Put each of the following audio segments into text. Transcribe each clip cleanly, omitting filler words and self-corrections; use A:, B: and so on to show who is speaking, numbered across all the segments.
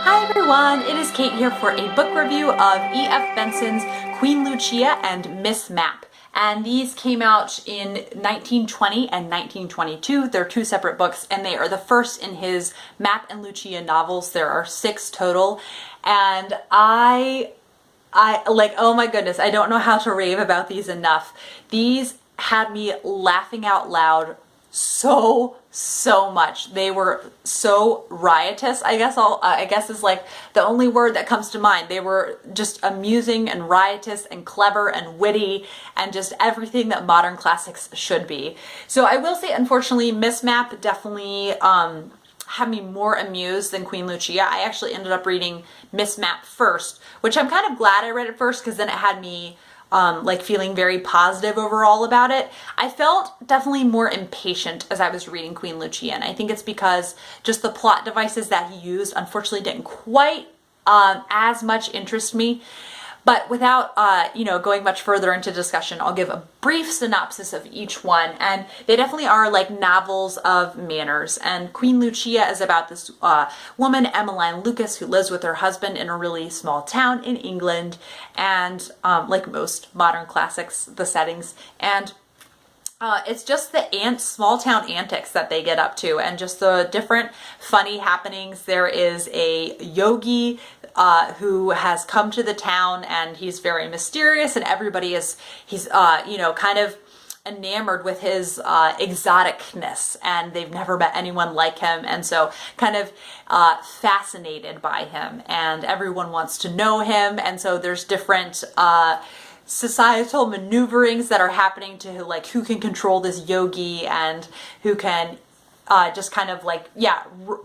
A: Hi everyone, it is Kate here for a book review of E.F. Benson's Queen Lucia and Miss Mapp. And these came out in 1920 and 1922. They're two separate books and they are the first in his Mapp and Lucia novels. There are 6 total. And I like, oh my goodness, I don't know how to rave about these enough. These had me laughing out loud so much. They were so riotous, I guess is like the only word that comes to mind. They were just amusing and riotous and clever and witty and just everything that modern classics should be. So I will say, unfortunately, Miss Mapp definitely had me more amused than Queen Lucia. I actually ended up reading Miss Mapp first, which I'm kind of glad I read it first because then it had me like feeling very positive overall about it. I felt definitely more impatient as I was reading Queen Lucia, and I think it's because just the plot devices that he used unfortunately didn't quite as much interest me. But without, going much further into discussion, I'll give a brief synopsis of each one. And they definitely are like novels of manners. And Queen Lucia is about this woman, Emmeline Lucas, who lives with her husband in a really small town in England. And like most modern classics, the settings. And it's just the small town antics that they get up to and just the different funny happenings. There is a yogi who has come to the town and he's very mysterious and he's kind of enamored with his exoticness and they've never met anyone like him, and so kind of fascinated by him and everyone wants to know him, and so there's different societal maneuverings that are happening to like who can control this yogi and who can just kind of like,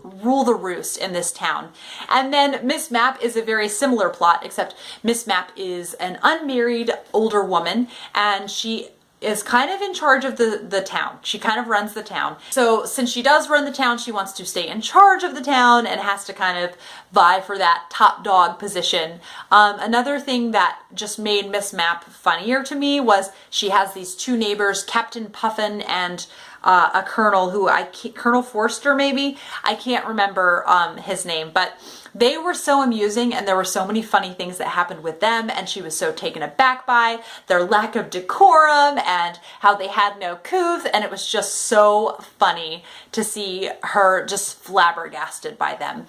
A: rule the roost in this town. And then Miss Mapp is a very similar plot, except Miss Mapp is an unmarried older woman and she is kind of in charge of the town. She kind of runs the town. So since she does run the town, she wants to stay in charge of the town and has to kind of vie for that top dog position. Another thing that just made Miss Mapp funnier to me was she has these 2 neighbors, Captain Puffin and a colonel Colonel Forster maybe? I can't remember his name, but they were so amusing and there were so many funny things that happened with them, and she was so taken aback by their lack of decorum and how they had no couth, and it was just so funny to see her just flabbergasted by them,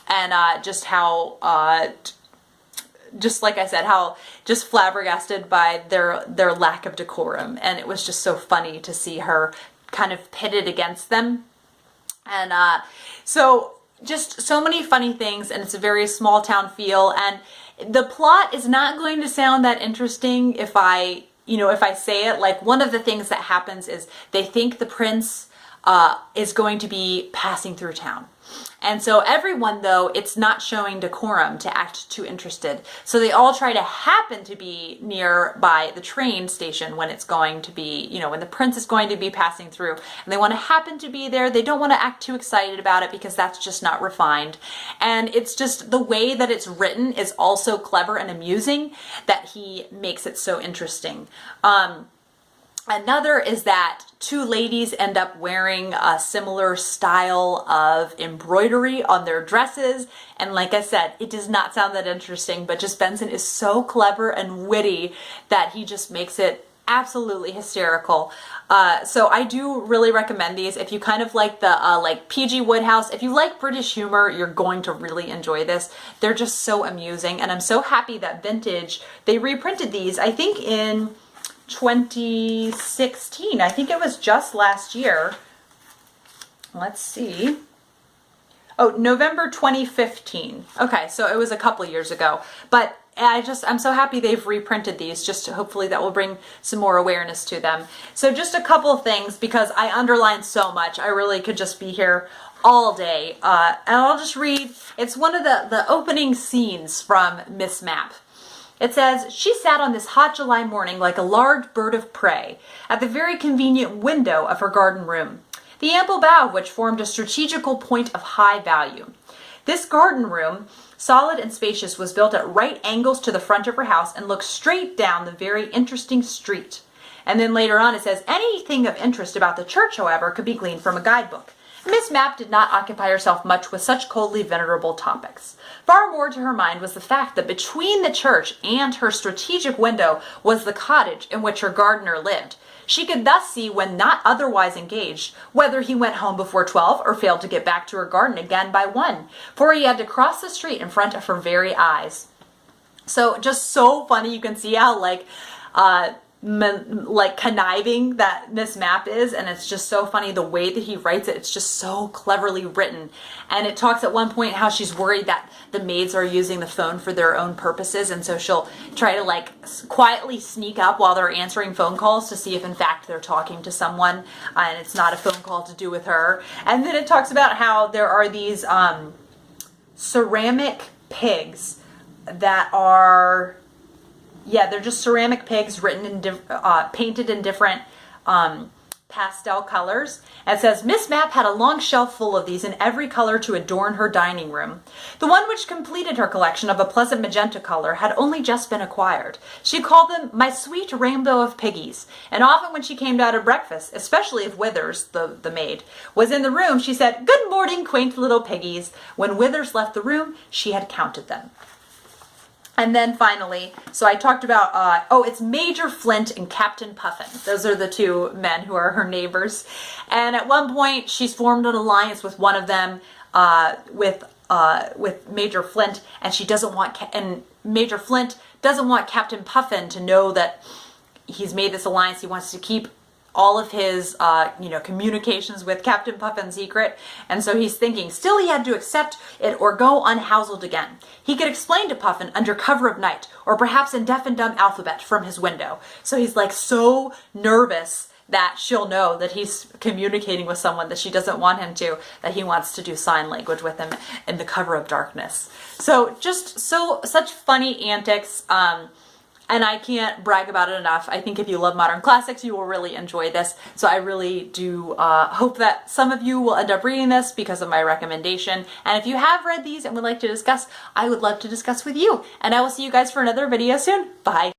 A: and just how just like I said, how just flabbergasted by their lack of decorum, and it was just so funny to see her kind of pitted against them. And so just so many funny things, and it's a very small town feel, and the plot is not going to sound that interesting if I say it. Like, one of the things that happens is they think the prince is going to be passing through town. And so everyone, though, it's not showing decorum to act too interested. So they all try to happen to be nearby the train station when it's going to be, when the prince is going to be passing through. And they want to happen to be there. They don't want to act too excited about it because that's just not refined. And it's just the way that it's written is also clever and amusing that he makes it so interesting. Another is that 2 ladies end up wearing a similar style of embroidery on their dresses. And like I said, it does not sound that interesting, but just Benson is so clever and witty that he just makes it absolutely hysterical. So I do really recommend these. If you kind of like the like P.G. Wodehouse, if you like British humor, you're going to really enjoy this. They're just so amusing. And I'm so happy that Vintage, they reprinted these, I think in 2016. I think it was just last year. Let's see. Oh, November 2015. Okay, so it was a couple years ago. But I'm so happy they've reprinted these, just hopefully that will bring some more awareness to them. So just a couple of things, because I underlined so much, I really could just be here all day. And I'll just read, it's one of the opening scenes from Miss Mapp. It says, "She sat on this hot July morning like a large bird of prey at the very convenient window of her garden room, the ample bough of which formed a strategical point of high value. This garden room, solid and spacious, was built at right angles to the front of her house and looked straight down the very interesting street." And then later on it says, "Anything of interest about the church, however, could be gleaned from a guidebook. Miss Mapp did not occupy herself much with such coldly venerable topics. Far more to her mind was the fact that between the church and her strategic window was the cottage in which her gardener lived. She could thus see, when not otherwise engaged, whether he went home before 12 or failed to get back to her garden again by 1, for he had to cross the street in front of her very eyes. So just so funny. You can see how conniving that Miss Mapp is, and it's just so funny the way that he writes it. It's just so cleverly written. And it talks at one point how she's worried that the maids are using the phone for their own purposes, and so she'll try to quietly sneak up while they're answering phone calls to see if in fact they're talking to someone and it's not a phone call to do with her. And then it talks about how there are these ceramic pigs that are, they're just ceramic pigs written in painted in different pastel colors. And it says, Miss Mapp had a long shelf full of these in every color to adorn her dining room. The one which completed her collection, of a pleasant magenta color, had only just been acquired. She called them my sweet rainbow of piggies, and often when she came down to breakfast, especially if Withers, the maid, was in the room, she said, "Good morning, quaint little piggies." When Withers left the room, she had counted them. And then finally, so I talked about, it's Major Flint and Captain Puffin. Those are the two men who are her neighbors. And at one point, she's formed an alliance with one of them, with Major Flint, and she doesn't want, and Major Flint doesn't want Captain Puffin to know that he's made this alliance. He wants to keep all of his, communications with Captain Puffin secret. And so he's thinking, still he had to accept it or go unhoused again. He could explain to Puffin under cover of night, or perhaps in deaf and dumb alphabet from his window. So he's so nervous that she'll know that he's communicating with someone that she doesn't want him to, that he wants to do sign language with him in the cover of darkness. So just such funny antics. And I can't brag about it enough. I think if you love modern classics, you will really enjoy this. So I really do hope that some of you will end up reading this because of my recommendation. And if you have read these and would like to discuss, I would love to discuss with you. And I will see you guys for another video soon. Bye.